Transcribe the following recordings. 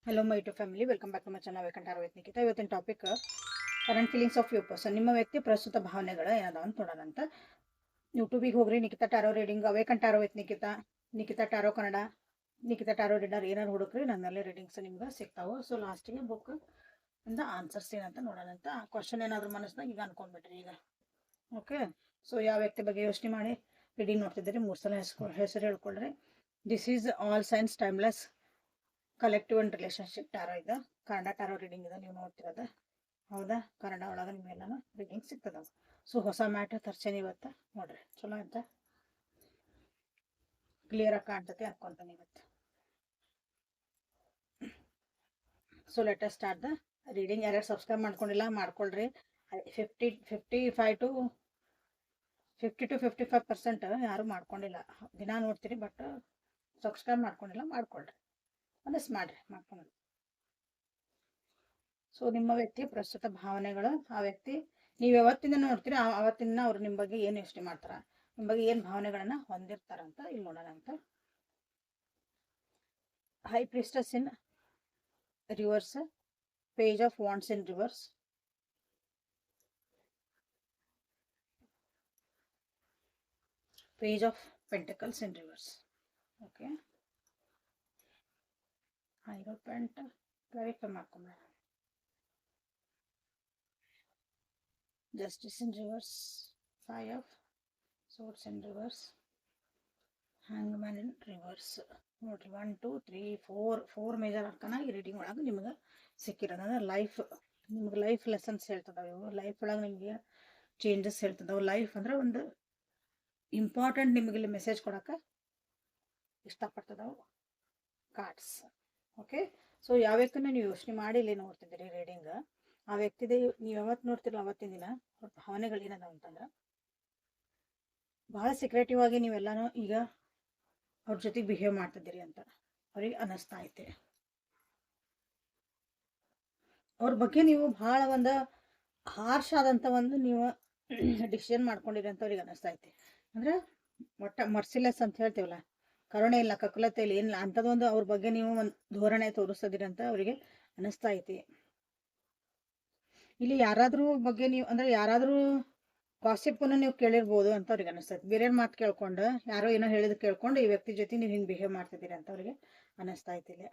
Hello my to family, welcome back to my channel vacant Arohit Nikhita. ಇವತ್ತಿನ topic current feelings of your person. ನಿಮ್ಮ ವ್ಯಕ್ತಿ ಪ್ರಸ್ತುತ ಭಾವನೆಗಳು ಏನದಾವ ಅಂತ ನೋಡೋಣ ಅಂತ. ಯೂಟ್ಯೂಬಿಗೆ ಹೋಗ್ರಿ, Nikhita tarot reading, vacant Arohit Nikhita, Nikhita tarot Kannada, Nikhita tarot reader ಏನಾರು ಹುಡುಕ್ರಿ ನನ್ನಲ್ಲಿ ರೀಡಿಂಗ್ಸ್ ನಿಮ್ಗೆ ಸಿಗ್ತಾವೆ. ಸೊ ಲಾಸ್ಟಿಗೆ ಬುಕ್ ಇಂದ ಆನ್ಸರ್ಸ್ ಏನಂತ ನೋಡೋಣ ಅಂತ. ಕ್ವಶನ್ ಏನಾದರೂ ಮನಸ್ಸಿನಾಗ ಈಗ ಅನ್ಕೊಂಡ್ಬಿಟ್ರಿ ಈಗ. ಓಕೆ, ಸೊ ಯಾವ ವ್ಯಕ್ತಿ ಬಗ್ಗೆ ಯೋಚನೆ ಮಾಡಿ ರೀಡಿಂಗ್ ನೋಡ್ತಿದ್ದೀರಿ 3 ಸಲ ಹೆಸರು ಹೇಳ್ಕೊಳ್ರಿ. This is all signs timeless collective and relationship tarot ಇದೆ. ಕನ್ನಡ ಟಾರೋ ರೀಡಿಂಗ್ ಇದೆ ನೀವು ನೋಡ್ತಿರೋದು. ಹೌದಾ, ಕನ್ನಡ ಒಳಗೆ ನಿಮ್ಗೆಲ್ಲ ರೀಡಿಂಗ್ ಸಿಗ್ತದ. ಸೊ ಹೊಸ ಮ್ಯಾಟ್ರ್ ತರ್ಸೇನಿ ಇವತ್ತು ನೋಡ್ರಿ. ಚಲೋ ಅಂತ ಕ್ಲಿಯರ್ ಆಗಿ ಕಾಣ್ತತೆ ಅನ್ಕೊಂತಾನೆ ಇವತ್ತು. So let us start the reading. ಯಾರ್ಯಾರು ಸಬ್ಸ್ಕ್ರೈಬ್ ಮಾಡ್ಕೊಂಡಿಲ್ಲ ಮಾಡ್ಕೊಳ್ರಿ. 50 to 55% ಯಾರು ಮಾಡ್ಕೊಂಡಿಲ್ಲ. ದಿನ ನೋಡ್ತೀರಿ ಬಟ್ ಸಬ್ಸ್ಕ್ರೈಬ್ ಮಾಡ್ಕೊಂಡಿಲ್ಲ, ಮಾಡ್ಕೊಳ್ರಿ. ಮನಸ್ಸು ಮಾಡ್ರಿ ಮಾಡ್ಕೊಂಡು. ಸೊ ನಿಮ್ಮ ವ್ಯಕ್ತಿಯ ಪ್ರಸ್ತುತ ಭಾವನೆಗಳು, ಆ ವ್ಯಕ್ತಿ ನೀವು ಯಾವತ್ತಿಂದ ನೋಡ್ತೀರಿ ಆವತ್ತಿನ ಅವ್ರು ನಿಮ್ಮ ಬಗ್ಗೆ ಏನು ಯೋಚನೆ ಮಾಡ್ತಾರ, ನಿಮ್ಮ ಬಗ್ಗೆ ಏನು ಭಾವನೆಗಳನ್ನ ಹೊಂದಿರ್ತಾರಂತ ಇಲ್ಲಿ ನೋಡೋಣ ಅಂತ. High priestess in reverse, page of wands in reverse, page of pentacles in reverse. Okay, hierophant verify ಮಾಡ್ಕೊಂಬೇಡ. Justice in reverse, 5 of swords in reverse, hangman in reverse. ನೋಡ್ರಿ 1 2 3 4 ಮೇಜರ್ ಅರ್ಕನ ಈ ರೀಡಿಂಗ್ ಒಳಗೆ ನಿಮ್ಗೆ ಸಿಕ್ಕಿರೋದಂದ್ರೆ ಲೈಫ್, ನಿಮ್ಗೆ ಲೈಫ್ ಲೆಸನ್ಸ್ ಹೇಳ್ತದಾವೆ ಇವು. Life ಒಳಗೆ ನಿಮಗೆ changes ಹೇಳ್ತದಾವೆ. Life ಅಂದ್ರೆ ಒಂದು ಇಂಪಾರ್ಟೆಂಟ್ ನಿಮಗೆ ಇಲ್ಲಿ ಮೆಸೇಜ್ ಕೊಡೋಕೆ ಇಷ್ಟಪಡ್ತದಾವೆ ಕಾರ್ಡ್ಸ್. ಓಕೆ, ಸೊ ಯಾವ ವ್ಯಕ್ತಿನ ನೀವು ಯೋಚನೆ ಮಾಡಿ ಇಲ್ಲಿ ನೋಡ್ತಿದ್ದೀರಿ ರೀಡಿಂಗ್, ಆ ವ್ಯಕ್ತಿದೆ ನೀವು ಯಾವತ್ತು ನೋಡ್ತಿರಲ್ಲ ಅವತ್ತಿನ ದಿನ ಅವ್ರ ಭಾವನೆಗಳು ಏನದಾವ ಅಂತಂದ್ರೆ ಬಹಳ ಸೀಕ್ರೆಟಿವ್ ಆಗಿ ನೀವೆಲ್ಲಾನು ಈಗ ಅವ್ರ ಜೊತೆಗೆ ಬಿಹೇವ್ ಮಾಡ್ತಿದ್ದೀರಿ ಅಂತ ಅವ್ರಿಗೆ ಅನ್ನಿಸ್ತಾ ಐತೆ. ಅವ್ರ ಬಗ್ಗೆ ನೀವು ಬಹಳ ಒಂದು ಹಾರ್ಷ್ ಆದಂಥ ಒಂದು ನೀವು ಡಿಸಿಷನ್ ಮಾಡ್ಕೊಂಡಿರಿ ಅಂತ ಅವ್ರಿಗೆ ಅನ್ನಿಸ್ತಾ ಐತೆ. ಅಂದ್ರೆ ಒಟ್ಟ ಮರ್ಸಿಲೆಸ್ ಅಂತ ಹೇಳ್ತೀವಲ್ಲ, ಕರುಣೆ ಇಲ್ಲ, ಕಕ್ಕುಲತೆ ಇಲ್ಲ, ಏನಿಲ್ಲ ಅಂಥದ್ದೊಂದು ಅವ್ರ ಬಗ್ಗೆ ನೀವು ಒಂದು ಧೋರಣೆ ತೋರಿಸ್ತಿದ್ದೀರಿ ಅಂತ ಅವರಿಗೆ ಅನ್ನಿಸ್ತಾ ಐತಿ. ಇಲ್ಲಿ ಯಾರಾದ್ರೂ ಬಗ್ಗೆ ನೀವು ಅಂದ್ರೆ ಯಾರಾದ್ರೂ ಗಾಸಿಪ್ಪನ್ನು ನೀವು ಕೇಳಿರ್ಬೋದು ಅಂತ ಅವ್ರಿಗೆ ಅನಿಸ್ತೈತಿ. ಬೇರೆಯವ್ರ ಮಾತು ಕೇಳ್ಕೊಂಡು ಯಾರೋ ಏನೋ ಹೇಳಿದ್ ಕೇಳ್ಕೊಂಡು ಈ ವ್ಯಕ್ತಿ ಜೊತೆ ನೀವು ಹಿಂಗೆ ಬಿಹೇವ್ ಮಾಡ್ತಿದ್ದೀರಿ ಅಂತ ಅವ್ರಿಗೆ ಅನ್ನಿಸ್ತಾ ಐತಿಲ್ಲ.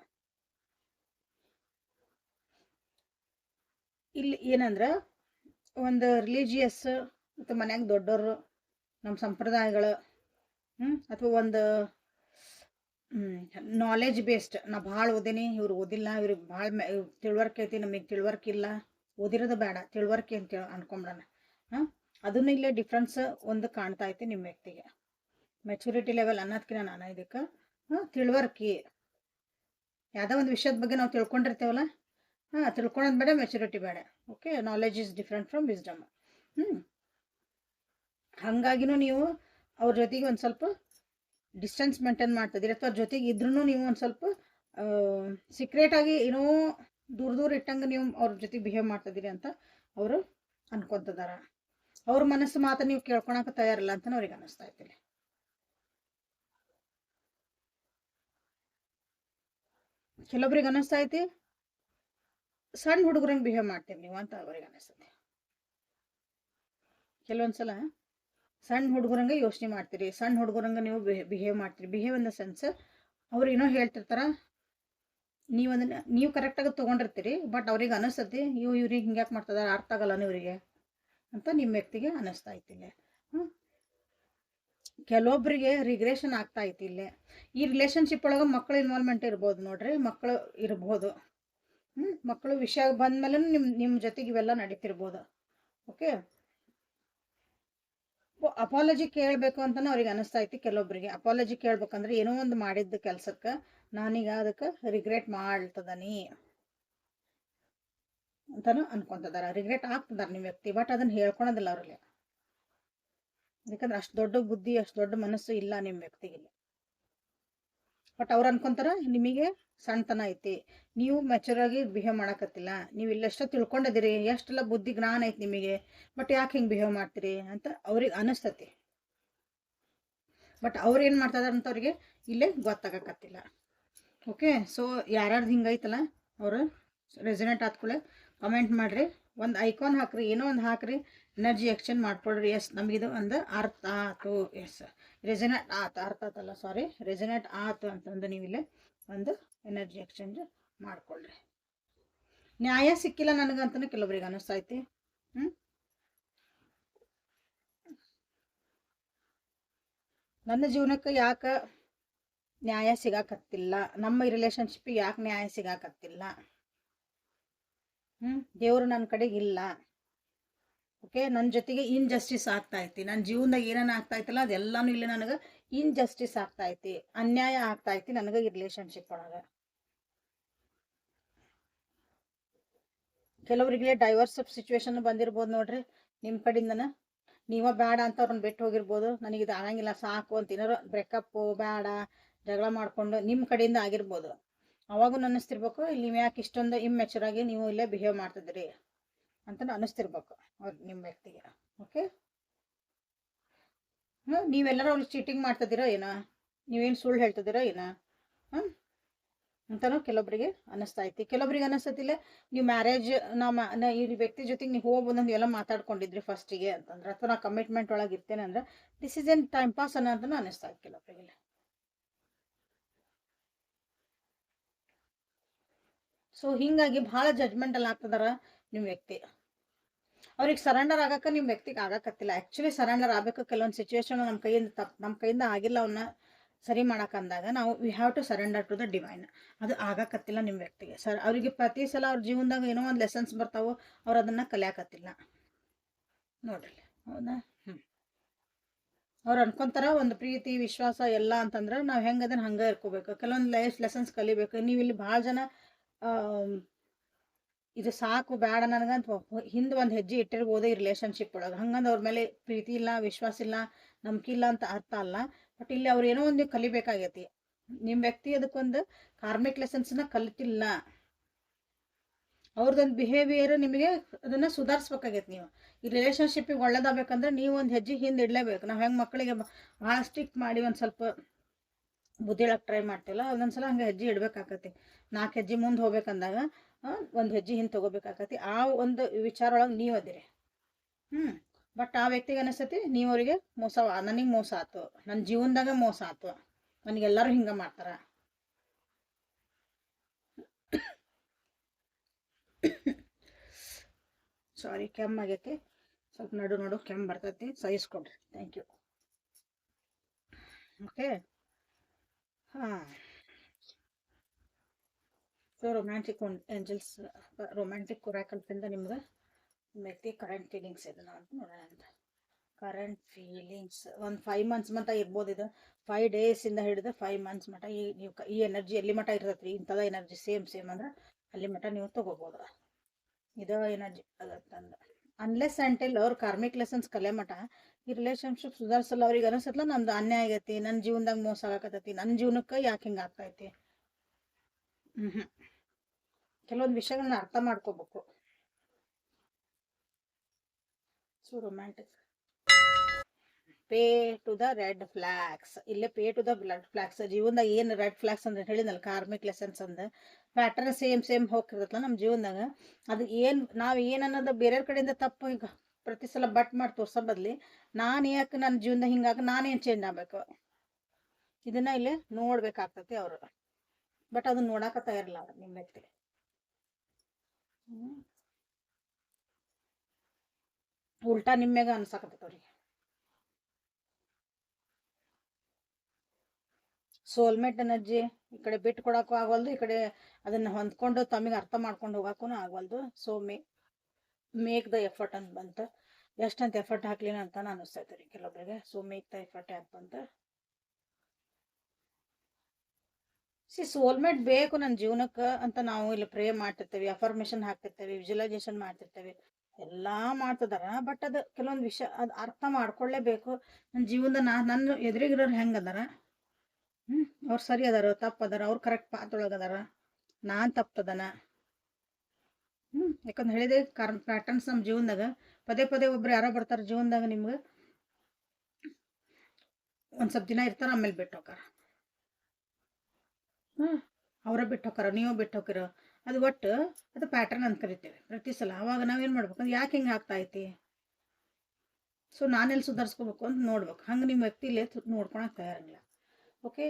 ಇಲ್ಲಿ ಏನಂದ್ರೆ ಒಂದು ರಿಲಿಜಿಯಸ್ ಮತ್ತು ಮನ್ಯಾಗ ದೊಡ್ಡವರು, ನಮ್ಮ ಸಂಪ್ರದಾಯಗಳು, ಅಥವಾ ಒಂದು ನಾಲೆಜ್ ಬೇಸ್ಡ್, ನಾ ಭಾಳ ಓದೀನಿ ಇವ್ರು ಓದಿಲ್ಲ, ಇವ್ರಿಗೆ ಭಾಳ ತಿಳುವಳಿಕೆ ಐತಿ, ನಮಗೆ ತಿಳುವಳಿಕೆ ಇಲ್ಲ, ಓದಿರೋದು ಬೇಡ ತಿಳುವಳಿಕೆ ಅಂತ ಅನ್ಕೊಂಬಿಡೋಣ. ಅದನ್ನು ಇಲ್ಲೇ ಡಿಫ್ರೆನ್ಸ್ ಒಂದು ಕಾಣ್ತಾ ಐತಿ ನಿಮ್ಮ ವ್ಯಕ್ತಿಗೆ. ಮೆಚುರಿಟಿ ಲೆವೆಲ್ ಅನ್ನೋದಕ್ಕಿಂತ ನಾನು ಇದಕ್ಕೆ ತಿಳುವಳಿಕೆ, ಯಾವುದೋ ಒಂದು ವಿಷಯದ ಬಗ್ಗೆ ನಾವು ತಿಳ್ಕೊಂಡಿರ್ತೇವಲ್ಲ, ತಿಳ್ಕೊಳೋದು ಬೇಡ, ಮೆಚುರಿಟಿ ಬೇಡ. Okay, knowledge is different from wisdom. ಹಾಗಾಗಿನೂ ನೀವು ಅವ್ರ ಜೊತೆಗೆ ಒಂದು ಸ್ವಲ್ಪ ಡಿಸ್ಟೆನ್ಸ್ ಮೇಂಟೈನ್ ಮಾಡ್ತಿದ್ದೀರಿ, ಅಥವಾ ಜೊತೆಗೆ ಇದ್ರೂ ನೀವು ಒಂದು ಸ್ವಲ್ಪ ಸೀಕ್ರೆಟಾಗಿ ಏನೋ ದೂರ ಇಟ್ಟಂಗೆ ನೀವು ಅವ್ರ ಜೊತೆಗೆ ಬಿಹೇವ್ ಮಾಡ್ತಿದ್ದೀರಿ ಅಂತ ಅವರು ಅನ್ಕೊತಿದಾರ. ಅವ್ರ ಮನಸ್ಸು ಮಾತ್ರ ನೀವು ಕೇಳ್ಕೊಳಕ್ಕೆ ತಯಾರಿಲ್ಲ ಅಂತ ಅವ್ರಿಗೆ ಅನ್ನಿಸ್ತಾ ಐತಿ. ಕೆಲವೊಬ್ರಿಗೆ ಅನ್ನಿಸ್ತಾ ಐತಿ ಸಣ್ಣ ಹುಡುಗರಂಗೆ ಬಿಹೇವ್ ಮಾಡ್ತೀರಿ ನೀವು ಅಂತ ಅವ್ರಿಗೆ ಅನ್ನಿಸ್ತದೆ. ಕೆಲವೊಂದ್ಸಲ ಸಣ್ಣ ಹುಡುಗರಂಗೆ ಯೋಚನೆ ಮಾಡ್ತೀರಿ, ಸಣ್ಣ ಹುಡುಗರಂಗೆ ನೀವು ಬಿಹೇವ್ ಮಾಡ್ತೀರಿ. ಬಿಹೇವ್ ಇನ್ ದ ಸೆನ್ಸ್ ಅವ್ರು ಏನೋ ಹೇಳ್ತಿರ್ತಾರ, ನೀವು ಅದನ್ನ ನೀವು ಕರೆಕ್ಟಾಗಿ ತೊಗೊಂಡಿರ್ತೀರಿ, ಬಟ್ ಅವ್ರಿಗೆ ಅನ್ನಿಸ್ತತಿ ಇವ್ರಿಗೆ ಹಿಂಗ್ಯಾಕೆ ಮಾಡ್ತದಾರ, ಅರ್ಥ ಆಗಲ್ಲ ಇವರಿಗೆ ಅಂತ ನಿಮ್ಮ ವ್ಯಕ್ತಿಗೆ ಅನ್ನಿಸ್ತಾ ಐತಿಲ್ಲ. ಕೆಲವೊಬ್ಬರಿಗೆ ರಿಗ್ರೆಷನ್ ಆಗ್ತಾ ಐತಿ ಇಲ್ಲೇ. ಈ ರಿಲೇಶನ್ಶಿಪ್ ಒಳಗೆ ಮಕ್ಕಳು ಇನ್ವಾಲ್ವ್ಮೆಂಟ್ ಇರ್ಬೋದು ನೋಡ್ರಿ, ಮಕ್ಕಳು ಇರ್ಬೋದು. ಮಕ್ಕಳು ವಿಷಯ ಬಂದ್ಮೇಲೆ ನಿಮ್ಮ ಜೊತೆಗೆ ಇವೆಲ್ಲ ನಡೀತಿರ್ಬೋದು. ಓಕೆ, ಅಪಾಲಜಿ ಕೇಳಬೇಕು ಅಂತಾನೆ ಅವ್ರಿಗೆ ಅನ್ನಿಸ್ತಾ ಐತಿ. ಕೆಲವೊಬ್ಬರಿಗೆ ಅಪಾಲಜಿ ಕೇಳ್ಬೇಕಂದ್ರೆ ಏನೋ ಒಂದು ಮಾಡಿದ್ದ ಕೆಲ್ಸಕ್ಕೆ ನಾನೀಗ ಅದಕ್ಕೆ ರಿಗ್ರೆಟ್ ಮಾಡ್ತದನಿ ಅಂತಾನು ಅನ್ಕೊಂತದಾರ. ರಿಗ್ರೆಟ್ ಆಗ್ತದಾರ ನಿಮ್ಮ ವ್ಯಕ್ತಿ, ಬಟ್ ಅದನ್ನ ಹೇಳ್ಕೊಳೋದಿಲ್ಲ ಅವ್ರಿಗೆ. ಯಾಕಂದ್ರೆ ಅಷ್ಟು ದೊಡ್ಡ ಬುದ್ಧಿ, ಅಷ್ಟು ದೊಡ್ಡ ಮನಸ್ಸು ಇಲ್ಲ ನಿಮ್ಮ ವ್ಯಕ್ತಿಗೆ. ಬಟ್ ಅವ್ರು ಅನ್ಕೊಂತಾರ ನಿಮಗೆ ಸಣ್ಣತನ ಐತಿ, ನೀವು ಮೆಚೂರ್ ಆಗಿ ಬಿಹೇವ್ ಮಾಡಕತ್ತಿಲ್ಲ, ನೀವು ಇಲ್ಲೆಷ್ಟೋ ತಿಳ್ಕೊಂಡಿದ್ದೀರಿ, ಎಷ್ಟೆಲ್ಲ ಬುದ್ಧಿ ಜ್ಞಾನ ಐತಿ ನಿಮಗೆ, ಬಟ್ ಯಾಕೆ ಹಿಂಗೆ ಬಿಹೇವ್ ಮಾಡ್ತೀರಿ ಅಂತ ಅವ್ರಿಗೆ ಅನಿಸ್ತತಿ. ಬಟ್ ಅವ್ರು ಏನು ಮಾಡ್ತಾ ಇದಾರೆ ಅಂತ ಅವ್ರಿಗೆ ಇಲ್ಲೇ ಗೊತ್ತಾಗಕತ್ತಿಲ್ಲ. ಓಕೆ, ಸೊ ಯಾರ್ಯಾರ್ದು ಹಿಂಗೈತಲ್ಲ ಅವರು ರೆಸನೇಟ್ ಆದ್ಕೂಳೆ ಕಮೆಂಟ್ ಮಾಡಿರಿ, ಒಂದು ಐಕಾನ್ ಹಾಕ್ರಿ, ಏನೋ ಒಂದು ಹಾಕ್ರಿ, ಎನರ್ಜಿ ಎಕ್ಸ್ಚೇಂಜ್ ಮಾಡ್ಕೊಳ್ರಿ. ಎಸ್, ನಮಗಿದು ಒಂದು ಅರ್ಥ ಆಯ್ತು. ಎಸ್, ರೆಸನೇಟ್ ಆಯ್ತು, ಅರ್ಥ ಆತಲ್ಲ, ಸಾರಿ, ರೆಸನೇಟ್ ಆಯ್ತು ಅಂತಂದು ನೀವಿಲ್ಲೇ ಒಂದು ಎನರ್ಜಿ ಎಕ್ಸ್ಚೇಂಜ್ ಮಾಡ್ಕೊಳ್ರಿ. ನ್ಯಾಯ ಸಿಕ್ಕಿಲ್ಲ ನನಗಂತನೂ ಕೆಲವೊಬ್ರಿಗೆ ಅನ್ನಿಸ್ತೈತಿ. ನನ್ನ ಜೀವನಕ್ಕೆ ಯಾಕೆ ನ್ಯಾಯ ಸಿಗಾಕತ್ತಿಲ್ಲ, ನಮ್ಮ ರಿಲೇಶನ್ಶಿಪ್ಪಿಗೆ ಯಾಕೆ ನ್ಯಾಯ ಸಿಗಾಕತ್ತಿಲ್ಲ, ದೇವರು ನನ್ನ ಕಡೆಗೆ ಇಲ್ಲ, ಓಕೆ, ನನ್ನ ಜೊತೆಗೆ ಇನ್ಜಸ್ಟಿಸ್ ಆಗ್ತಾ ಐತಿ, ನನ್ನ ಜೀವನದಾಗ ಏನೇನು ಆಗ್ತಾ ಐತಲ್ಲ ಅದೆಲ್ಲಾನು ಇಲ್ಲಿ ನನಗೆ ಇನ್ಜಸ್ಟಿಸ್ ಆಗ್ತಾ ಐತಿ, ಅನ್ಯಾಯ ಆಗ್ತಾ ಐತಿ ನನಗೆ ಈ ರಿಲೇಶನ್ಶಿಪ್ ಒಳಗೆ. ಕೆಲವರಿಗೆ ಡೈವರ್ಸ್ ಸಿಚುವೇಶನ್ ಬಂದಿರ್ಬೋದು ನೋಡ್ರಿ, ನಿಮ್ಮ ಕಡೆಯಿಂದನ ನೀವ ಬೇಡ ಅಂತ ಅವ್ರನ್ನ ಬಿಟ್ಟು ಹೋಗಿರ್ಬೋದು, ನನಗಿದು ಆಗಂಗಿಲ್ಲ ಸಾಕು ಅಂತ ಏನಾರು ಬ್ರೇಕಪ್ಪು ಬೇಡ ಜಗಳ ಮಾಡ್ಕೊಂಡು ನಿಮ್ಮ ಕಡೆಯಿಂದ ಆಗಿರ್ಬೋದು. ಅವಾಗೂ ಅನ್ನಿಸ್ತಿರ್ಬೇಕು, ಇಲ್ಲಿ ನೀವು ಯಾಕೆ ಇಷ್ಟೊಂದು ಇಮ್ಮೆಚೂರ್ ಆಗಿ ನೀವು ಇಲ್ಲೇ ಬಿಹೇವ್ ಮಾಡ್ತಿದ್ರಿ ಅಂತ ಅನ್ನಿಸ್ತಿರ್ಬೇಕು ಅವ್ರು ನಿಮ್ಮ ವ್ಯಕ್ತಿಗೆ. ಓಕೆ, ನೀವೆಲ್ಲರೂ ಅವ್ರಿಗೆ ಚೀಟಿಂಗ್ ಮಾಡ್ತಿದ್ದೀರೋ ಏನೋ, ನೀವೇನು ಸುಳ್ಳು ಹೇಳ್ತಿದ್ದೀರೋ ಏನೋ ಅಂತನೂ ಕೆಲವೊಬ್ಬರಿಗೆ ಅನ್ನಿಸ್ತಾ ಐತಿ. ಕೆಲವೊಬ್ರಿಗೆ ಅನ್ನಿಸ್ತತಿಲ್ಲ, ನೀವು ಮ್ಯಾರೇಜ್ ಈ ವ್ಯಕ್ತಿ ಜೊತೆಗೆ ನೀವು ಹೋಗ್ಬೋದು ನೀವೆಲ್ಲ ಮಾತಾಡ್ಕೊಂಡಿದ್ರಿ ಫಸ್ಟಿಗೆ ಅಂತಂದ್ರೆ, ಅಥವಾ ನಾ ಕಮಿಟ್ಮೆಂಟ್ ಒಳಗೆ ಇರ್ತೇನೆ ಅಂದ್ರೆ this is N time pass ಅನ್ನೋದನ್ನ ಅನ್ನಿಸ್ತಾ ಇತ್ತು ಕೆಲವೊಬ್ಬರಿಗೆ. ಸೊ ಹಿಂಗಾಗಿ ಭಾಳ ಜಡ್ಜ್ಮೆಂಟಲ್ಲಿ ಆಗ್ತದಾರ ನಿಮ್ಮ ವ್ಯಕ್ತಿ. ಅವ್ರಿಗೆ ಸರೆಂಡರ್ ಆಗಕ್ಕೆ ನಿಮ್ಮ ವ್ಯಕ್ತಿಗೆ ಆಗಕತ್ತಿಲ್ಲ. ಆ್ಯಕ್ಚುಲಿ ಸರೆಂಡರ್ ಆಗಬೇಕು. ಕೆಲವೊಂದು ಸಿಚುವೇಶನ್ ನಮ್ಮ ಕೈಯಿಂದ ಆಗಿಲ್ಲ, ಅವನ್ನ ಸರಿ ಮಾಡಕ್ಕಂದಾಗ ನಾವು we have to surrender to the divine. ಅದು ಆಗಕತ್ತಿಲ್ಲ ನಿಮ್ಮ ವ್ಯಕ್ತಿಗೆ. ಅವರಿಗೆ ಪ್ರತಿ ಸಲ ಅವ್ರ ಜೀವನದಾಗ ಏನೋ ಒಂದು ಲೆಸನ್ಸ್ ಬರ್ತಾವೋ, ಅವ್ರು ಅದನ್ನು ಕಲಿಯಾಕತ್ತಿಲ್ಲ ನೋಡ್ರಿ. ಹೌದಾ? ಅವ್ರು ಅನ್ಕೊಂತಾರ ಒಂದು ಪ್ರೀತಿ ವಿಶ್ವಾಸ ಎಲ್ಲ ಅಂತಂದ್ರೆ ನಾವು ಹೆಂಗೆ ಅದನ್ನು ಹಂಗೆ ಇರ್ಕೋಬೇಕು, ಕೆಲವೊಂದು ಲೈಫ್ ಲೆಸನ್ಸ್ ಕಲಿಬೇಕು. ನೀವು ಇಲ್ಲಿ ಭಾಳ ಜನ ಇದು ಸಾಕು ಬೇಡ ನನಗಂತ ಹಿಂದೆ ಒಂದು ಹೆಜ್ಜೆ ಇಟ್ಟಿರ್ಬೋದು ಈ ರಿಲೇಶನ್ಶಿಪ್ ಒಳಗೆ. ಹಂಗಂದು ಅವ್ರ ಮೇಲೆ ಪ್ರೀತಿ ಇಲ್ಲ, ವಿಶ್ವಾಸ ಇಲ್ಲ, ನಂಬಿಕೆ ಇಲ್ಲ ಅಂತ ಅರ್ಥ ಅಲ್ಲ. ಬಟ್ ಇಲ್ಲಿ ಅವ್ರು ಏನೋ ಒಂದು ಕಲಿಬೇಕಾಗೈತಿ. ನಿಮ್ಮ ವ್ಯಕ್ತಿ ಅದಕ್ಕೊಂದು ಕಾರ್ಮಿಕ್ ಲೆಸನ್ಸ್ನ ಕಲಿತಿಲ್ಲ. ಅವ್ರದ್ದೊಂದು ಬಿಹೇವಿಯರ್ ನಿಮಗೆ ಅದನ್ನು ಸುಧಾರಿಸ್ಬೇಕಾಗೈತಿ. ನೀವು ಈ ರಿಲೇಶನ್ಶಿಪ್ಪಿಗೆ ಒಳ್ಳೇದಾಗಬೇಕಂದ್ರೆ ನೀವು ಒಂದು ಹೆಜ್ಜೆ ಹಿಂದೆ ಇಡಲೇಬೇಕು. ನಾವು ಹೆಂಗೆ ಮಕ್ಕಳಿಗೆ ಭಾಳ ಸ್ಟ್ರಿಕ್ಟ್ ಮಾಡಿ ಒಂದು ಸ್ವಲ್ಪ ಬುದ್ಧಿ ಹೇಳಕ್ಕೆ ಟ್ರೈ ಮಾಡ್ತಿಲ್ಲ, ಒಂದೊಂದ್ಸಲ ಹಂಗೆ ಹೆಜ್ಜೆ ಇಡಬೇಕಾಗತ್ತೆ. 4 ಹೆಜ್ಜೆ ಮುಂದೆ ಹೋಗ್ಬೇಕಂದಾಗ ಒಂದು ಹೆಜ್ಜೆ ಹಿಂದೆ ತೊಗೋಬೇಕಾಗತ್ತೆ. ಆ ಒಂದು ವಿಚಾರ ಒಳಗೆ ನೀವು ಅದಿರಿ. ಬಟ್ ಆ ವ್ಯಕ್ತಿಗೆ ಅನಿಸ್ತೈತಿ ನೀವು ಅವರಿಗೆ ಮೋಸ, ನನಗೆ ಮೋಸ ಆಯ್ತು, ನನ್ನ ಜೀವನದಾಗ ಮೋಸ ಆಯ್ತು, ನನಗೆಲ್ಲರೂ ಹಿಂಗೆ ಮಾಡ್ತಾರೆ. ಸಾರಿ, ಕೆಮ್ಮಾಗೈತಿ, ಸ್ವಲ್ಪ ನಡು ಕೆಮ್ಮು ಬರ್ತೈತಿ, ಸಹಿಸ್ಕೊಡ್ರಿ. Thank you. ಓಕೆ, ಹಾಂ. ಸೊ ರೊಮ್ಯಾಂಟಿಕ್ ಏಂಜಲ್ಸ್, ರೊಮ್ಯಾಂಟಿಕ್ ಒರಾಕಲ್ದಿಂದ ನಿಮ್ಗೆ ವ್ಯಕ್ತಿ ಕರೆಂಟ್ ಫೀಲಿಂಗ್ಸ್ ಇದೆ ಅಂತ ನೋಡೋಣ ಅಂತ. ಕರೆಂಟ್ ಫೀಲಿಂಗ್ಸ್ ಒಂದು 5 ಮಂತ್ಸ್ ಮಟ್ಟ ಇರ್ಬೋದು. ಇದು 5 ಡೇಸಿಂದ ಹಿಡಿದು 5 ಮಂತ್ಸ್ ಮಟ್ಟ ನೀವು ಈ ಎನರ್ಜಿ ಎಲ್ಲಿ ಮಟ್ಟ ಇರ್ತೈತೆ ರೀ, ಇಂಥದ ಎನರ್ಜಿ ಸೇಮ್ ಅಂದ್ರೆ ಅಲ್ಲಿ ಮಟ್ಟ ನೀವು ತೊಗೋಬೋದು. ಇದು ಎನರ್ಜಿ ಆಗತ್ತಂದು ಅನ್ಲೆಸ್ ಅಂಟಿಲ್ ಅವ್ರು ಕಾರ್ಮಿಕ್ ಲೆಸನ್ಸ್ ಕಲೆ ಮಟ್ಟ ಈ ರಿಲೇಶನ್ಶಿಪ್ ಸುಧಾರಿಸಲ್ಲ. ಅವ್ರಿಗೆ ಅನಿಸತ್ಲ ನಮ್ದು ಅನ್ಯಾಯ ಆಗೈತಿ, ನನ್ನ ಜೀವನದಾಗ ಮೋಸ ಆಗಕತ್ತೈತಿ, ನನ್ನ ಜೀವನಕ್ಕೆ ಯಾಕೆ ಹಿಂಗೆ ಆಗ್ತೈತಿ. ಕೆಲವೊಂದು ವಿಷಯಗಳನ್ನ ಅರ್ಥ ಮಾಡ್ಕೋಬೇಕು. So romantic pay to the red flags, ಇಲ್ಲೇ pay to the blood flags. ಜೀವನದಾಗ ಏನು ರೆಡ್ ಫ್ಲಾಗ್ಸ್ ಅಂತ ಹೇಳಿದ್ನಲ್ಲ, ಕಾರ್ಮಿಕ್ ಲೆಸನ್ಸ್ ಅಂದ ಪ್ಯಾಟರ್ನ್ ಸೇಮ್ ಹೋಗಿರ್ತಲ್ಲ ನಮ್ಮ ಜೀವನದಾಗ. ಅದು ಏನು ನಾವು ಏನನ್ನೋದು ಬೇರೆಯವ್ರ ಕಡೆಯಿಂದ ತಪ್ಪು ಈಗ ಪ್ರತಿ ಸಲ ಬಟ್ ಮಾಡಿ ತೋರ್ಸೋ ಬದಲಿ ನಾನು ಯಾಕೆ ನನ್ನ ಜೀವನದಾಗ ಹಿಂಗಾಗಿ ನಾನೇನು ಚೇಂಜ್ ಆಗಬೇಕು, ಇದನ್ನ ಇಲ್ಲಿ ನೋಡ್ಬೇಕಾಗ್ತತಿ ಅವರು. ಬಟ್ ಅದನ್ನ ನೋಡಾಕ ತಯಾರಿಲ್ಲ ಅವ್ರು ನಿಮ್ಮ ವ್ಯಕ್ತಿ. ಉಲ್ಟಾ ನಿಮ್ಮ್ಯಾಗ ಅನ್ಸಾಕತ್ತೈತೆ ಅವ್ರಿಗೆ. ಸೋಲ್ಮೇಟ್ ಎನರ್ಜಿ ಈ ಕಡೆ ಬಿಟ್ಟು ಕೊಡಕ್ಕೂ ಆಗವಲ್ದು, ಈ ಕಡೆ ಅದನ್ನ ಹೊಂದ್ಕೊಂಡು ತಮಗೆ ಅರ್ಥ ಮಾಡ್ಕೊಂಡು ಹೋಗಕ್ಕೂ ಆಗವಲ್ದು. ಸೊ ಮೇಕ್ ದ ಎಫರ್ಟ್ ಅಂತ ಬಂತು. ಎಷ್ಟಂತ ಎಫರ್ಟ್ ಹಾಕ್ಲಿನ ಅಂತ ಅನಿಸ್ತೈತೆ ರೀ ಕೆಲವೊಬ್ಬರಿಗೆ. ಸೊ ಮೇಕ್ ದ ಎಫರ್ಟ್ ಯಾಕೆ ಬಂತ. ಸೋಲ್ಮೇಟ್ ಬೇಕು ನನ್ನ ಜೀವನಕ್ಕೆ ಅಂತ ನಾವು ಇಲ್ಲಿ ಪ್ರೇ ಮಾಡ್ತಿರ್ತೇವೆ, ಅಫರ್ಮೇಷನ್ ಹಾಕ್ತಿರ್ತೇವೆ, ವಿಜುವಲೈಸೇಷನ್ ಮಾಡ್ತಿರ್ತೇವೆ, ಎಲ್ಲ ಮಾಡ್ತಿದಾರ. ಬಟ್ ಅದು ಕೆಲವೊಂದು ವಿಷಯ ಅದು ಅರ್ಥ ಮಾಡ್ಕೊಳ್ಳೇಬೇಕು. ನನ್ನ ಜೀವನದ ನನ್ನ ಎದುರಿಗಿರೋರು ಹೆಂಗದಾರ, ಅವ್ರು ಸರಿ ಅದಾರ ತಪ್ಪದಾರ, ಅವ್ರು ಕರೆಕ್ಟ್ ಪಾತ್ ಒಳಗದಾರ, ನಾನು ತಪ್ಪದನ. ಯಾಕಂದ್ರೆ ಹೇಳಿದೆ ಪ್ಯಾಟರ್ನ್ಸ್ ನಮ್ಮ ಜೀವನದಾಗ ಪದೇ ಒಬ್ರು ಯಾರೋ ಬರ್ತಾರೆ ಜೀವನದಾಗ, ನಿಮ್ಗೆ ಒಂದು ಸ್ವಲ್ಪ ದಿನ ಇರ್ತಾರ, ಆಮೇಲೆ ಬಿಟ್ಟು ಹೋಗಾರ. ಅವರ ಬಿಟ್ಟು ಹೋಗಾರ, ನೀವು ಬಿಟ್ಟು ಹೋಗಿರೋ, ಅದು ಒಟ್ಟು ಅದು ಪ್ಯಾಟರ್ನ್ ಅಂತ ಕರಿತೇವೆ ಪ್ರತಿ ಸಲ. ಅವಾಗ ನಾವೇನು ಮಾಡ್ಬೇಕಂದ್ರೆ ಯಾಕೆ ಹಿಂಗೆ ಆಗ್ತಾ ಐತಿ, ಸೊ ನಾನೆಲ್ಲಿ ಸುಧಾರಿಸ್ಕೋಬೇಕು ಅಂತ ನೋಡ್ಬೇಕು. ಹಂಗೆ ನಿಮ್ಮ ವ್ಯಕ್ತಿಲೇ ನೋಡ್ಕೊಳಕ್ಕೆ ತಯಾರಿಲ್ಲ. ಓಕೆ.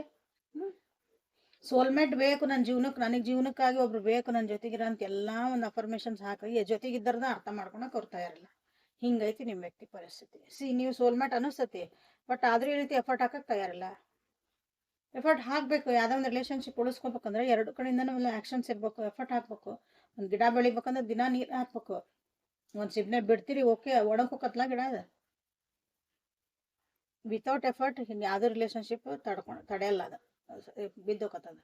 ಸೋಲ್ಮೇಟ್ ಬೇಕು ನನ್ನ ಜೀವನಕ್ಕೆ, ನನಗೆ ಜೀವನಕ್ಕಾಗಿ ಒಬ್ರು ಬೇಕು ನನ್ನ ಜೊತೆಗಿರ ಅಂತ ಎಲ್ಲ ಒಂದು ಅಫರ್ಮೇಷನ್ಸ್ ಹಾಕಿ ಜೊತೆಗಿದ್ದಾರದ ಅರ್ಥ ಮಾಡ್ಕೊಳಕ್ಕೆ ಅವ್ರು ತಯಾರಿಲ್ಲ. ಹಿಂಗೈತಿ ನಿಮ್ಮ ವ್ಯಕ್ತಿ ಪರಿಸ್ಥಿತಿ. ನೀವು ಸೋಲ್ಮೇಟ್ ಅನಿಸ್ತತಿ, ಬಟ್ ಆದ್ರೂ ಈ ರೀತಿ ಎಫರ್ಟ್ ಹಾಕಕ್ಕೆ ತಯಾರಿಲ್ಲ. ಎಫರ್ಟ್ ಹಾಕಬೇಕು. ಯಾವುದೋ ಒಂದು ರಿಲೇಷನ್ಶಿಪ್ ಉಳಿಸ್ಕೋಬೇಕಂದ್ರೆ ಎರಡು ಕಡೆಯಿಂದ ನಮ್ಮಲ್ಲಿ ಆ್ಯಕ್ಷನ್ಸ್ ಇರಬೇಕು, ಎಫರ್ಟ್ ಹಾಕಬೇಕು. ಒಂದು ಗಿಡ ಬೆಳಿಬೇಕಂದ್ರೆ ದಿನ ನೀರು ಹಾಕ್ಬೇಕು. ಒಂದು ಸಿಬ್ನೆ ಬಿಡ್ತೀರಿ, ಓಕೆ, ಒಣಕೋಕತ್ಲ ಗಿಡ ಅದು. ವಿತೌಟ್ ಎಫರ್ಟ್ ಯಾವುದೋ ರಿಲೇಷನ್ಶಿಪ್ ತಡೆಯಲ್ಲ, ಅದು ಬಿದ್ದೋಕತ್ತದ.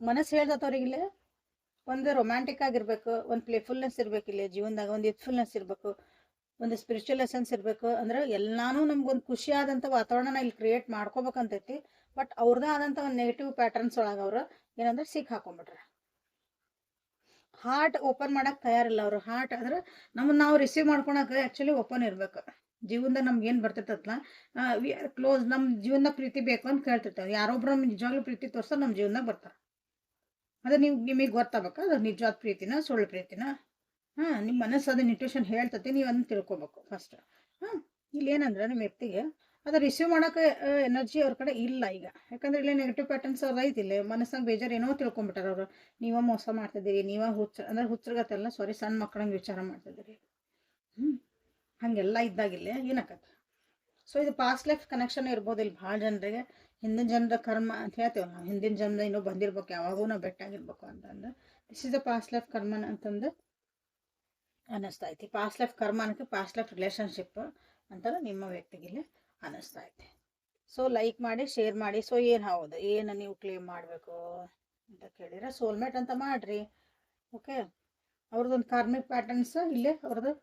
ಮನಸ್ಸು ಹೇಳ್ದತ್ತವ್ರಿಗಿಲ್ಲ, ಒಂದು ರೊಮ್ಯಾಂಟಿಕ್ ಆಗಿರ್ಬೇಕು, ಒಂದು ಪ್ಲೇಫುಲ್ನೆಸ್ ಇರ್ಬೇಕು, ಇಲ್ಲಿ ಜೀವನದಾಗ ಒಂದು ಯೂತ್ಫುಲ್ನೆಸ್ ಇರಬೇಕು, ಒಂದು ಸ್ಪಿರಿಚುವಲ್ ಎಸೆನ್ಸ್ ಇರಬೇಕು. ಅಂದ್ರೆ ಎಲ್ಲಾನು ನಮ್ಗೊಂದು ಖುಷಿಯಾದಂಥ ವಾತಾವರಣನ ಇಲ್ಲಿ ಕ್ರಿಯೇಟ್ ಮಾಡ್ಕೋಬೇಕಂತೈತಿ. ಬಟ್ ಅವ್ರದ್ದೇ ಆದಂಥ ಒಂದು ನೆಗೆಟಿವ್ ಪ್ಯಾಟರ್ನ್ಸ್ ಒಳಗೆ ಅವರು ಏನಂದ್ರೆ ಸಿಕ್ ಹಾಕೊಂಡ್ಬಿಟ್ರೆ, ಹಾರ್ಟ್ ಓಪನ್ ಮಾಡಕ್ಕೆ ತಯಾರಿಲ್ಲ ಅವರು. ಹಾರ್ಟ್ ಅಂದ್ರೆ ನಮ್ಮನ್ನು ನಾವು ರಿಸೀವ್ ಮಾಡ್ಕೊಳಕ್ಕೆ ಆ್ಯಕ್ಚುಲಿ ಓಪನ್ ಇರ್ಬೇಕು. ಜೀವನದಾಗ ನಮ್ಗೆ ಏನು ಬರ್ತಿರ್ತೈತಲ್ಲ, ವಿ ಆರ್ ಕ್ಲೋಸ್, ನಮ್ಮ ಜೀವನದಾಗ ಪ್ರೀತಿ ಬೇಕು ಅಂತ ಕೇಳ್ತಿರ್ತಾರೆ. ಯಾರೊಬ್ರು ನಮ್ಗೆ ನಿಜವಾಗ್ಲೂ ಪ್ರೀತಿ ತೋರಿಸೋ ನಮ್ಮ ಜೀವನದಾಗ ಬರ್ತಾರೆ. ಅದು ನಿಮಗೆ ಗೊತ್ತಾಗಬೇಕು, ಅದು ನಿಜವಾದ ಪ್ರೀತಿನ ಸುಳ್ಳು ಪ್ರೀತಿನ. ನಿಮ್ಮ ಮನಸ್ಸು ಅದನ್ನ ಇಂಟ್ಯೂಷನ್ ಹೇಳ್ತತಿ, ನೀವು ಅದನ್ನ ತಿಳ್ಕೊಬೇಕು ಫಸ್ಟ್. ಇಲ್ಲಿ ಏನಂದ್ರೆ ನಿಮ್ಮ ವ್ಯಕ್ತಿಗೆ ಅದು ರಿಸೀವ್ ಮಾಡೋಕೆ ಎನರ್ಜಿ ಅವ್ರ ಕಡೆ ಇಲ್ಲ ಈಗ. ಯಾಕಂದ್ರೆ ಇಲ್ಲಿ ನೆಗೆಟಿವ್ ಪ್ಯಾಟರ್ನ್ಸ್ ಅವ್ರು ಐತಿಲ್ಲ, ಮನಸ್ಸಾಗ ಬೇಜಾರು ಏನೋ ತಿಳ್ಕೊಂಬಿಟ್ಟಾರ ಅವರು. ನೀವ ಮೋಸ ಮಾಡ್ತಿದ್ದೀರಿ, ನೀವ ಅಂದ್ರೆ ಹುಚ್ಚರ್ಗತ್ತೆಲ್ಲ, ಸಾರಿ, ಸಣ್ಣ ಮಕ್ಕಳಂಗೆ ವಿಚಾರ ಮಾಡ್ತಿದ್ದೀರಿ. ಹಾಗೆಲ್ಲ ಇದ್ದಾಗಿಲ್ಲ ಏನಾಕತ್ತೆ. ಸೊ ಇದು ಪಾಸ್ಟ್ ಲೈಫ್ ಕನೆಕ್ಷನ್ ಇರ್ಬೋದು ಇಲ್ಲಿ ಭಾಳ ಜನರಿಗೆ. ಹಿಂದಿನ ಜನರ ಕರ್ಮ ಅಂತ ಹೇಳ್ತೇವೆ ನಾವು, ಹಿಂದಿನ ಜನ್ರ ಇನ್ನೂ ಬಂದಿರ್ಬೇಕು, ಯಾವಾಗೂ ನಾವು ಬೆಟ್ಟಾಗಿರ್ಬೇಕು ಅಂತಂದು. This is the past life ಕರ್ಮ ಅಂತಂದು ಅನ್ನಿಸ್ತಾ ಐತಿ. ಪಾಸ್ಟ್ ಲೈಫ್ ಕರ್ಮ ಅನ್ನೋಕ್ಕೆ ಪಾಸ್ಟ್ ಲೈಫ್ ರಿಲೇಷನ್ಶಿಪ್ ಅಂತ ನಿಮ್ಮ ವ್ಯಕ್ತಿಗಿಲ್ಲಿ ಅನ್ನಿಸ್ತಾ ಐತಿ. ಸೊ ಲೈಕ್ ಮಾಡಿ, ಶೇರ್ ಮಾಡಿ. ಸೊ ಏನು ಹೌದು, ಏನು ನೀವು ಕ್ಲೇಮ್ ಮಾಡಬೇಕು ಅಂತ ಕೇಳಿದ್ರೆ ಸೋಲ್ಮೇಟ್ ಅಂತ ಮಾಡ್ರಿ. ಓಕೆ, ಅವ್ರದ್ದೊಂದು ಕಾರ್ಮಿಕ್ ಪ್ಯಾಟರ್ನ್ಸ್ ಇಲ್ಲೇ ಅವ್ರದ್ದು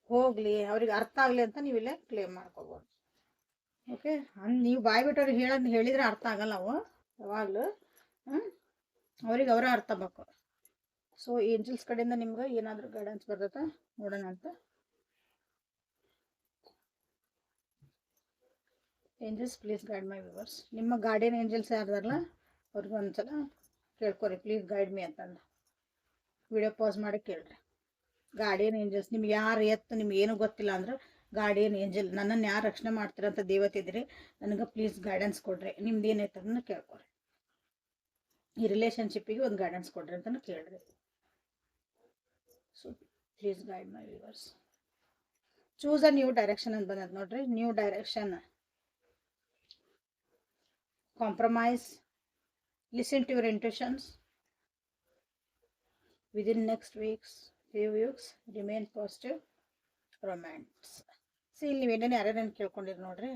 ಹೋಗಲಿ, ಅವ್ರಿಗೆ ಅರ್ಥ ಆಗಲಿ ಅಂತ ನೀವು ಇಲ್ಲೇ ಕ್ಲೇಮ್ ಮಾಡ್ಕೋಬೋದು. ಓಕೆ, ನೀವು ಬಾಯ್ ಬಿಟ್ಟವ್ರಿಗೆ ಹೇಳಿದ್ರೆ ಅರ್ಥ ಆಗಲ್ಲ ಅವು ಯಾವಾಗಲೂ. ಅವ್ರಿಗೆ ಅವರ ಅರ್ಥ ಬೇಕು. ಸೊ ಏಂಜಲ್ಸ್ ಕಡೆಯಿಂದ ನಿಮ್ಗೆ ಏನಾದರೂ ಗೈಡೆನ್ಸ್ ಬರ್ತೈತೆ ನೋಡೋಣ ಅಂತ. Angels please guide my viewers. ನಿಮ್ಮ ಗಾರ್ಡಿಯನ್ ಏಂಜಲ್ಸ್ ಯಾರ್ದಾರಲ್ಲ ಅವ್ರಿಗೆ ಒಂದ್ಸಲ ಕೇಳ್ಕೊರಿ, ಪ್ಲೀಸ್ ಗೈಡ್ ಮೀ ಅಂತಂದು. ವಿಡಿಯೋ ಪಾಸ್ ಮಾಡಿ ಕೇಳ್ರಿ. ಗಾರ್ಡಿಯನ್ ಏಂಜಲ್ಸ್ ನಿಮ್ಗೆ ಯಾರು ನಿಮ್ಗೆ ಏನೂ ಗೊತ್ತಿಲ್ಲ ಅಂದ್ರೆ ಗಾರ್ಡಿಯನ್ ಏಂಜಲ್, ನನ್ನನ್ನು ಯಾರು ರಕ್ಷಣೆ ಮಾಡ್ತಿರಂತ ದೇವತೆ ಇದ್ರಿ, ನನಗೆ ಪ್ಲೀಸ್ ಗೈಡೆನ್ಸ್ ಕೊಡ್ರಿ, ನಿಮ್ದು ಏನೈತೆ ಅದನ್ನು ಕೇಳ್ಕೊರಿ. ಈ ರಿಲೇಷನ್ಶಿಪ್ಪಿಗೆ ಒಂದು ಗೈಡೆನ್ಸ್ ಕೊಡ್ರಿ ಅಂತಲೂ ಕೇಳ್ರಿ. So please guide my viewers. Choose a new direction ಅಂತ ಬಂದದ ನೋಡ್ರಿ. New direction, compromise, listen to your intuitions. within next few weeks remain positive, romance. ಇಲ್ಲಿ ನೀವೇನೇನು ಯಾರ್ಯಾರೇನು ಕೇಳ್ಕೊಂಡಿರಿ ನೋಡ್ರಿ.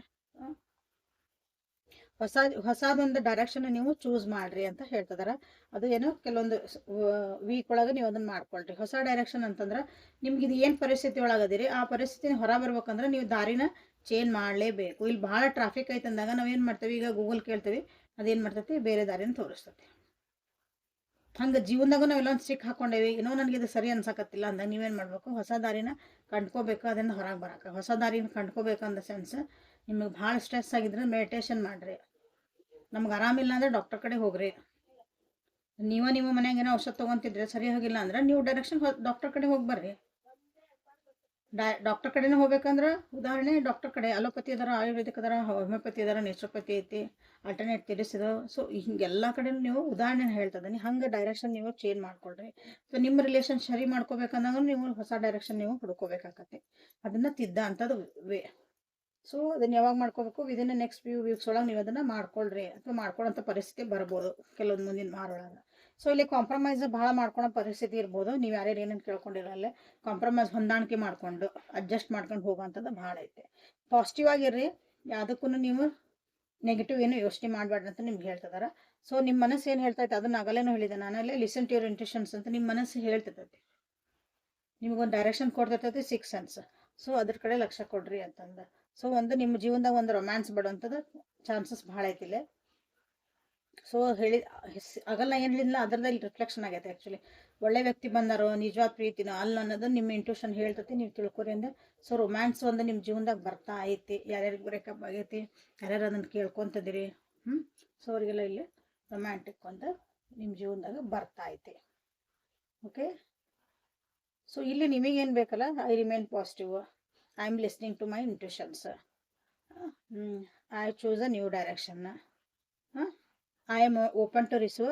ಹೊಸದೊಂದು ಡೈರೆಕ್ಷನ್ ನೀವು ಚೂಸ್ ಮಾಡ್ರಿ ಅಂತ ಹೇಳ್ತಿದಾರೆ. ಅದು ಏನೋ ಕೆಲವೊಂದು ವೀಕ್ ಒಳಗೆ ನೀವು ಅದನ್ನ ಮಾಡ್ಕೊಳ್ರಿ. ಹೊಸ ಡೈರೆಕ್ಷನ್ ಅಂತಂದ್ರೆ ನಿಮ್ಗೆ ಇದು ಏನು ಪರಿಸ್ಥಿತಿ ಒಳಗದಿರಿ ಆ ಪರಿಸ್ಥಿತಿನ ಹೊರ ಬರ್ಬೇಕಂದ್ರೆ ನೀವು ದಾರಿನ ಚೇಂಜ್ ಮಾಡಲೇಬೇಕು. ಇಲ್ಲಿ ಭಾಳ ಟ್ರಾಫಿಕ್ ಐತೆ ಅಂದಾಗ ನಾವೇನು ಮಾಡ್ತೀವಿ, ಈಗ ಗೂಗಲ್ ಕೇಳ್ತೀವಿ, ಅದೇನು ಮಾಡ್ತೈತಿ, ಬೇರೆ ದಾರಿನ ತೋರಿಸ್ತೈತಿ. ಹಂಗೆ ಜೀವನದಾಗೂ ನಾವೆಲ್ಲ ಒಂದು ಸ್ಟಿಕ್ ಹಾಕೊಂಡೇವಿ, ಏನೋ ನನಗೆ ಇದು ಸರಿ ಅನ್ಸಕತ್ತಿಲ್ಲ ಅಂದಾಗ ನೀವೇನು ಮಾಡಬೇಕು, ಹೊಸ ದಾರಿನ ಕಂಡ್ಕೋಬೇಕು. ಅದರಿಂದ ಹೊರಗೆ ಬರೋಕೆ ಹೊಸ ದಾರಿನ ಕಂಡ್ಕೋಬೇಕು ಅಂದ ಸೆನ್ಸ್. ನಿಮಗೆ ಭಾಳ ಸ್ಟ್ರೆಸ್ ಆಗಿದ್ರೆ ಮೆಡಿಟೇಷನ್ ಮಾಡಿರಿ. ನಮ್ಗೆ ಆರಾಮಿಲ್ಲ ಅಂದರೆ ಡಾಕ್ಟರ್ ಕಡೆ ಹೋಗ್ರಿ. ನೀವು ಮನ್ಯಾಗ ಏನೋ ಔಷಧ ತೊಗೊತಿದ್ರೆ ಸರಿ ಹೋಗಿಲ್ಲ ಅಂದ್ರೆ ನೀವು ಡೈರೆಕ್ಷನ್ ಡಾಕ್ಟರ್ ಕಡೆ ಹೋಗಿ ಬರ್ರಿ. ಡಾಕ್ಟರ್ ಕಡೆನೇ ಹೋಗ್ಬೇಕಂದ್ರೆ ಉದಾಹರಣೆ ಡಾಕ್ಟರ್ ಕಡೆ ಅಲೋಪತಿ ಅದಾರ, ಆಯುರ್ವೇದಿಕ್ ಅದಾರ, ಹೋಮಿಯೋಪತಿ ಅದಾರ, ನೇಚುರೋಪತಿ ಐತಿ, ಆಲ್ಟರ್ನೇಟ್ ಥೆರಪೀಸ್ ಇದಾವೆ. ಸೊ ಹಿಂಗೆಲ್ಲ ಕಡೆ ನೀವು ಉದಾಹರಣೆ ಹೇಳ್ತದೀನಿ. ಹಂಗೆ ಡೈರೆಕ್ಷನ್ ನೀವು ಚೇಂಜ್ ಮಾಡ್ಕೊಳ್ರಿ. ಸೊ ನಿಮ್ಮ ರಿಲೇಷನ್ ಸರಿ ಮಾಡ್ಕೋಬೇಕಂದಾಗ ನೀವು ಹೊಸ ಡೈರೆಕ್ಷನ್ ನೀವು ಹುಡ್ಕೋಬೇಕಾಗತ್ತೆ. ಅದನ್ನು ತಿದ್ದ ಅಂಥದ್ದು ವೇ. ಸೊ ಅದನ್ನು ಯಾವಾಗ ಮಾಡ್ಕೋಬೇಕು, ವಿದಿನ್ ನೆಕ್ಸ್ಟ್ ಫ್ಯೂ ವೀಕ್ಸ್ ಒಳಗೆ ನೀವು ಅದನ್ನು ಮಾಡ್ಕೊಳ್ರಿ. ಅಥವಾ ಮಾಡ್ಕೊಳ್ಳೋಂಥ ಪರಿಸ್ಥಿತಿ ಬರ್ಬೋದು ಕೆಲವೊಂದು ಮುಂದಿನ ವಾರೊಳಗೆ. ಸೊ ಇಲ್ಲಿ ಕಾಂಪ್ರಮೈಸ್ ಭಾಳ ಮಾಡ್ಕೊಳೋ ಪರಿಸ್ಥಿತಿ ಇರ್ಬೋದು. ನೀವು ಯಾರ್ಯಾರು ಏನೇನು ಕೇಳ್ಕೊಂಡಿರಲ್ಲ ಕಾಂಪ್ರಮೈಸ್ ಹೊಂದಾಣಿಕೆ ಮಾಡ್ಕೊಂಡು ಅಡ್ಜಸ್ಟ್ ಮಾಡ್ಕೊಂಡು ಹೋಗೋವಂಥದ್ದು ಭಾಳ ಐತೆ. ಪಾಸಿಟಿವ್ ಆಗಿರ್ರಿ, ಯಾವುದಕ್ಕೂ ನೀವು ನೆಗೆಟಿವ್ ಏನು ಯೋಚನೆ ಮಾಡಬೇಡ್ರಿ ಅಂತ ನಿಮ್ಗೆ ಹೇಳ್ತಿದಾರೆ. ಸೊ ನಿಮ್ಮ ಮನಸ್ಸು ಏನು ಹೇಳ್ತೈತೆ ಅದನ್ನು ಆಗಲೇನೋ ಹೇಳಿದೆ ನಾನಲ್ಲೇ, ಲಿಸನ್ ಟು ಯುವರ್ ಇಂಟ್ಯೂಷನ್ಸ್ ಅಂತ ನಿಮ್ಮ ಮನಸ್ಸು ಹೇಳ್ತಿರ್ತೈತಿ. ನಿಮಗೊಂದು ಡೈರೆಕ್ಷನ್ ಕೊಡ್ತಿರ್ತೈತಿ, 6 ಸೆನ್ಸ್. ಸೊ ಅದ್ರ ಕಡೆ ಲಕ್ಷ್ಯ ಕೊಡ್ರಿ ಅಂತಂದು. ಸೊ ಒಂದು ನಿಮ್ಮ ಜೀವನದಾಗ ಒಂದು ರೊಮ್ಯಾನ್ಸ್ ಬಿಡುವಂಥದ್ದು ಚಾನ್ಸಸ್ ಭಾಳ ಐತಿಲ್ಲ. ಸೊ ಆಗಲ್ಲ ಏನು ಹೇಳಿಲ್ಲ, ಅದರದಲ್ಲಿ ರಿಫ್ಲೆಕ್ಷನ್ ಆಗೈತೆ ಆ್ಯಕ್ಚುಲಿ. ಒಳ್ಳೆ ವ್ಯಕ್ತಿ ಬಂದಾರೋ ನಿಜವಾದ ಪ್ರೀತಿನೋ ಅಲ್ಲ ಅನ್ನೋದನ್ನ ನಿಮ್ಮ ಇಂಟ್ಯೂಷನ್ ಹೇಳ್ತತಿ, ನೀವು ತಿಳ್ಕೊರಿ ಅಂದೆ. ಸೊ ರೊಮ್ಯಾನ್ಸ್ ಒಂದು ನಿಮ್ಮ ಜೀವನದಾಗ ಬರ್ತಾ ಐತಿ. ಯಾರ್ಯಾರಿಗೆ ಬ್ರೇಕಪ್ ಆಗೈತಿ, ಯಾರ್ಯಾರು ಅದನ್ನು ಕೇಳ್ಕೊತದಿರಿ. ಸೊ ಅವ್ರಿಗೆಲ್ಲ ಇಲ್ಲಿ ರೊಮ್ಯಾಂಟಿಕ್ ಒಂದು ನಿಮ್ಮ ಜೀವನದಾಗ ಬರ್ತಾ ಐತಿ. ಓಕೆ, ಸೊ ಇಲ್ಲಿ ನಿಮಗೇನು ಬೇಕಲ್ಲ, I remain positive, I am listening to my intuitions, I choose a new direction, I am open to receive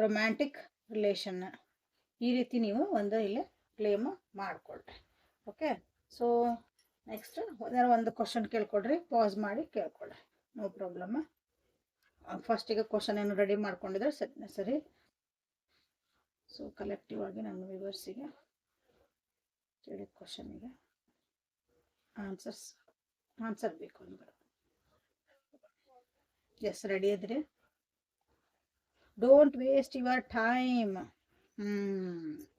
romantic relation. ಈ ರೀತಿ ನೀವು ಒಂದು ಇಲ್ಲಿ ಕ್ಲೇಮ್ ಮಾಡಿಕೊಳ್ರಿ. ಓಕೆ, ಸೊ ನೆಕ್ಸ್ಟ್ ಒಂದು ಕ್ವಶನ್ ಕೇಳ್ಕೊಡ್ರಿ, ಪಾಸ್ ಮಾಡಿ ಕೇಳ್ಕೊಳ್ರಿ, ನೋ ಪ್ರಾಬ್ಲಮ್. ಫಸ್ಟಿಗೆ ಕ್ವಶನ್ ಏನು ರೆಡಿ ಮಾಡ್ಕೊಂಡಿದ್ರೆ ಸರಿ. ಸೊ ಕಲೆಕ್ಟಿವ್ ಆಗಿ ನನ್ನ ವ್ಯೂವರ್ಸಿಗೆ ಕೇಳಿದ ಕ್ವಶನಿಗೆ ಆನ್ಸರ್ ಬೇಕು ಅಂದ್ರೆ ಎಸ್ ರೆಡಿ ಇದ್ರಿ. Don't waste your time.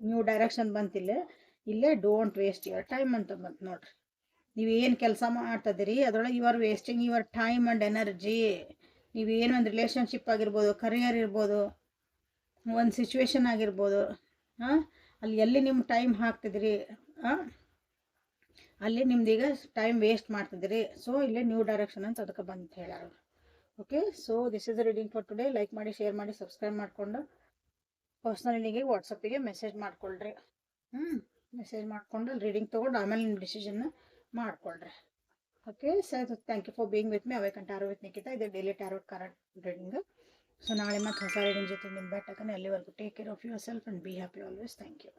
New direction ಬಂತಿಲ್ಲ, ಇಲ್ಲೇ ಡೋಂಟ್ ವೇಸ್ಟ್ ಯುವರ್ ಟೈಮ್ ಅಂತ ಬಂತು ನೋಡ್ರಿ. ನೀವೇನು ಕೆಲಸ ಮಾಡ್ತದಿರಿ ಅದರೊಳಗೆ you are wasting your time and energy. ನೀವೇನು ಒಂದು ರಿಲೇಷನ್ಶಿಪ್ ಆಗಿರ್ಬೋದು, ಕರಿಯರ್ ಇರ್ಬೋದು, ಒಂದು ಸಿಚುವೇಶನ್ ಆಗಿರ್ಬೋದು, ಅಲ್ಲಿ ಎಲ್ಲಿ ನಿಮ್ಮ ಟೈಮ್ ಹಾಕ್ತಿದ್ರಿ, ಅಲ್ಲಿ ನಿಮ್ದೀಗ ಟೈಮ್ ವೇಸ್ಟ್ ಮಾಡ್ತಿದ್ರಿ. ಸೊ ಇಲ್ಲೇ ನ್ಯೂ ಡೈರೆಕ್ಷನ್ ಅಂತ ಅದಕ್ಕೆ ಬಂದು ಹೇಳ್ಯಾರ. Okay, so this is the reading for today. Like ಮಾಡಿ, ಶೇರ್ ಮಾಡಿ, ಸಬ್ಸ್ಕ್ರೈಬ್ ಮಾಡಿಕೊಂಡು ಪರ್ಸ್ನಲಿಗೆ ವಾಟ್ಸಪ್ಪಿಗೆ ಮೆಸೇಜ್ ಮಾಡ್ಕೊಳ್ರಿ. ಮೆಸೇಜ್ ಮಾಡ್ಕೊಂಡು ರೀಡಿಂಗ್ ತೊಗೊಂಡು ಆಮೇಲೆ ನಿಮ್ಮ ಡಿಸಿಷನ್ನ ಮಾಡ್ಕೊಳ್ರಿ. Okay sir, thank you for being with me. Awaken tarot with Nikhita, ಇದು daily tarot card reading. So ನಾಳೆ ಮತ್ತೆ ಹೊಸ ರೀಡಿಂಗ್ ಜೊತೆ ನಿಮ್ಮ ಬೆಟ್ಟಕನೆ. ಅಲ್ಲಿವರೆಗೂ take care of yourself and be happy always. Thank you.